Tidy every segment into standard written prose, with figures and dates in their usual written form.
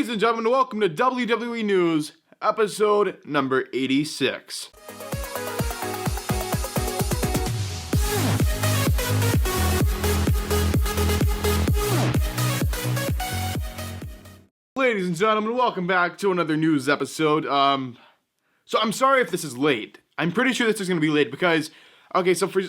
Ladies and gentlemen, welcome to WWE News, episode number 86. Ladies and gentlemen, welcome back to another news episode. So I'm sorry if this is late. I'm pretty sure this is going to be late because, okay, so for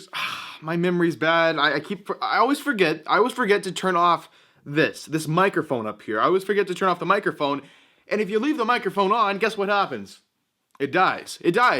my memory's bad. I always forget to turn off this microphone up here. I always forget to turn off the microphone, and if you leave the microphone on, guess what happens? It dies.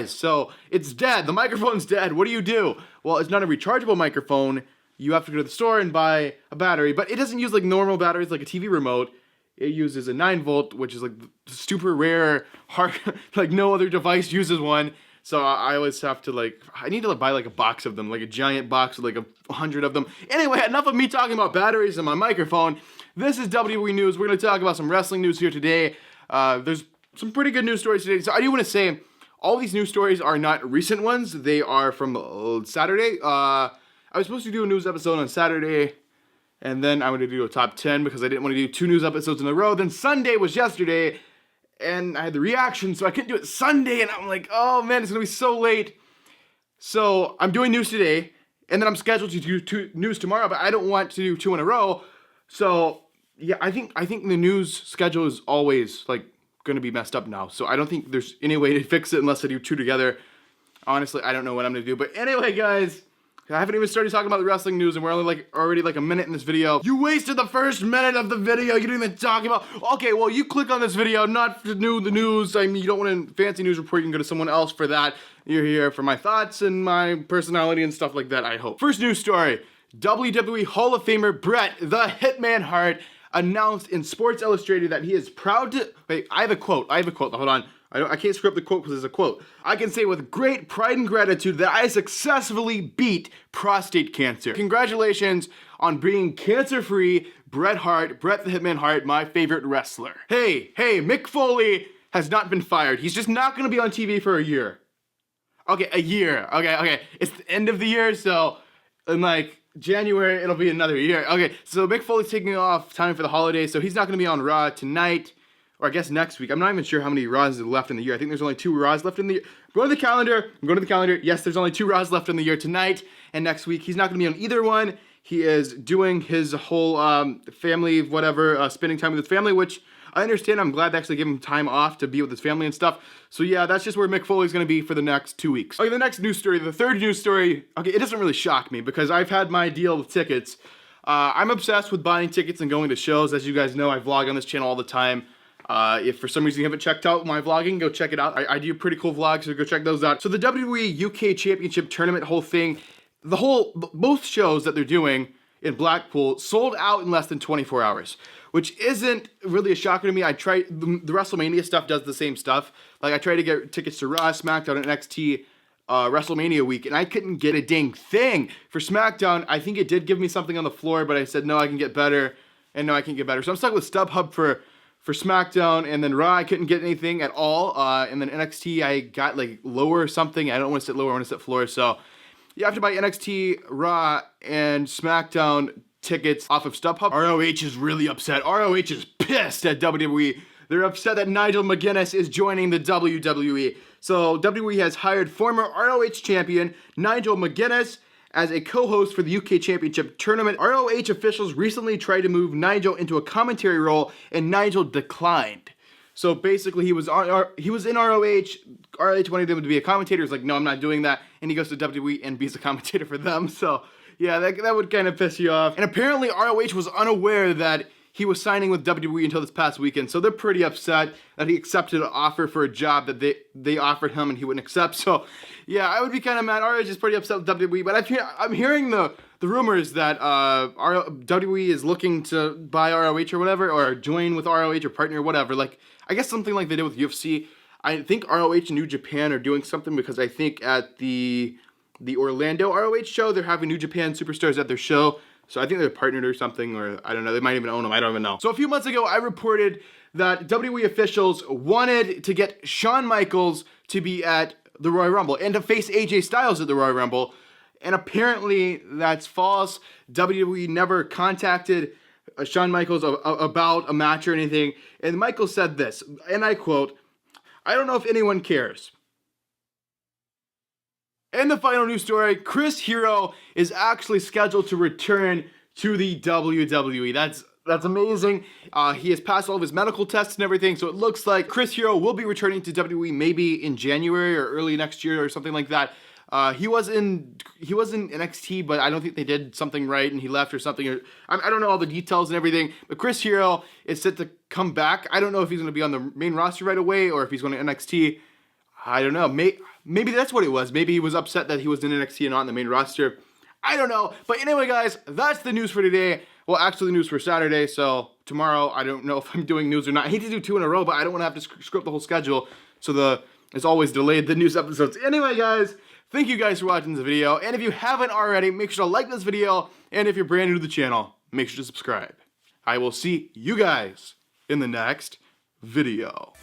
So it's dead. The microphone's dead. What do? Well, it's not a rechargeable microphone. You have to go to the store and buy a battery, but it doesn't use like normal batteries like a TV remote. It uses a 9-volt, which is like super rare, hard, like no other device uses one. So I always have to I need to buy like a box of them, like a giant box with like 100 of them. Anyway, enough of me talking about batteries and my microphone. This is WWE News. We're going to talk about some wrestling news here today. There's some pretty good news stories today. So I do want to say, all these news stories are not recent ones. They are from Saturday. I was supposed to do a news episode on Saturday, and then I wanted to do a top 10 because I didn't want to do 2 news episodes in a row. Then Sunday was yesterday, and I had the reaction, so I couldn't do it Sunday, and I'm like, oh man, it's going to be so late. So I'm doing news today, and then I'm scheduled to do 2 news tomorrow, but I don't want to do 2 in a row. So yeah, I think the news schedule is always going to be messed up now. So I don't think there's any way to fix it unless I do 2 together. Honestly, I don't know what I'm going to do. But anyway, guys, I haven't even started talking about the wrestling news, and we're only already a minute in this video. You wasted the first minute of the video. You didn't even talk about. Okay, well, you click on this video not to do the news. I mean, you don't want a fancy news report. You can go to someone else for that. You're here for my thoughts and my personality and stuff like that, I hope. First news story: WWE Hall of Famer Bret the Hitman Hart announced in Sports Illustrated that he is proud to. Wait, I have a quote. Hold on. I can't screw up the quote because it's a quote. I can say with great pride and gratitude that I successfully beat prostate cancer. Congratulations on being cancer-free, Bret the Hitman Hart, my favorite wrestler. Hey, Mick Foley has not been fired. He's just not going to be on TV for a year. Okay, a year. Okay. It's the end of the year, so in January, it'll be another year. Okay, so Mick Foley's taking off time for the holidays, so he's not going to be on Raw tonight. Or I guess next week. I'm not even sure how many Raws are left in the year. I think there's only 2 Raws left in the year. I'm going to the calendar. Yes, there's only 2 Raws left in the year, tonight and next week. He's not going to be on either one. He is doing his whole family, spending time with his family, which I understand. I'm glad they actually give him time off to be with his family and stuff. So yeah, that's just where Mick Foley's going to be for the next 2 weeks. Okay, the next news story, the third news story. Okay, it doesn't really shock me because I've had my deal with tickets. I'm obsessed with buying tickets and going to shows. As you guys know, I vlog on this channel all the time. If for some reason you haven't checked out my vlogging, go check it out. I do pretty cool vlogs, so go check those out. So the WWE UK Championship Tournament whole thing, both shows that they're doing in Blackpool sold out in less than 24 hours, which isn't really a shocker to me. I tried, the WrestleMania stuff does the same stuff. I tried to get tickets to Raw, SmackDown, and NXT WrestleMania week, and I couldn't get a dang thing. For SmackDown, I think it did give me something on the floor, but I said, no, I can get better, and no, I can't get better. So I'm stuck with StubHub for SmackDown, and then Raw, I couldn't get anything at all, and then NXT, I got lower or something. I don't want to sit lower, I want to sit floor, so you have to buy NXT, Raw, and SmackDown tickets off of StubHub. ROH is really upset. ROH is pissed at WWE. They're upset that Nigel McGuinness is joining the WWE. So WWE has hired former ROH champion Nigel McGuinness as a co-host for the UK Championship Tournament. ROH officials recently tried to move Nigel into a commentary role, and Nigel declined. So basically, he was in ROH. ROH wanted him to be a commentator. He's like, no, I'm not doing that. And he goes to WWE and be a commentator for them. So yeah, that would kind of piss you off. And apparently, ROH was unaware that he was signing with WWE until this past weekend. So they're pretty upset that he accepted an offer for a job that they offered him and he wouldn't accept. So yeah, I would be kind of mad. ROH is pretty upset with WWE. But I'm hearing the rumors that WWE is looking to buy ROH or whatever, or join with ROH or partner or whatever. I guess something like they did with UFC. I think ROH and New Japan are doing something, because I think at the Orlando ROH show, they're having New Japan superstars at their show. So I think they're partnered or something, or I don't know. They might even own them. I don't even know. So a few months ago, I reported that WWE officials wanted to get Shawn Michaels to be at the Royal Rumble and to face AJ Styles at the Royal Rumble. And apparently that's false. WWE never contacted Shawn Michaels about a match or anything, and Michaels said this, and I quote, "I don't know if anyone cares." And the final news story, Chris Hero is actually scheduled to return to the WWE. That's amazing. He has passed all of his medical tests and everything, so it looks like Chris Hero will be returning to WWE maybe in January or early next year or something like that. He was in NXT, but I don't think they did something right and he left or something. I don't know all the details and everything, but Chris Hero is set to come back. I don't know if he's going to be on the main roster right away or if he's going to NXT. I don't know. Maybe that's what it was. Maybe he was upset that he was in NXT and not in the main roster. I don't know. But anyway, guys, that's the news for today. Well, actually, the news for Saturday. So tomorrow, I don't know if I'm doing news or not. I hate to do 2 in a row, but I don't want to have to screw up the whole schedule. So it's always delayed, the news episodes. Anyway, guys, thank you guys for watching this video. And if you haven't already, make sure to like this video. And if you're brand new to the channel, make sure to subscribe. I will see you guys in the next video.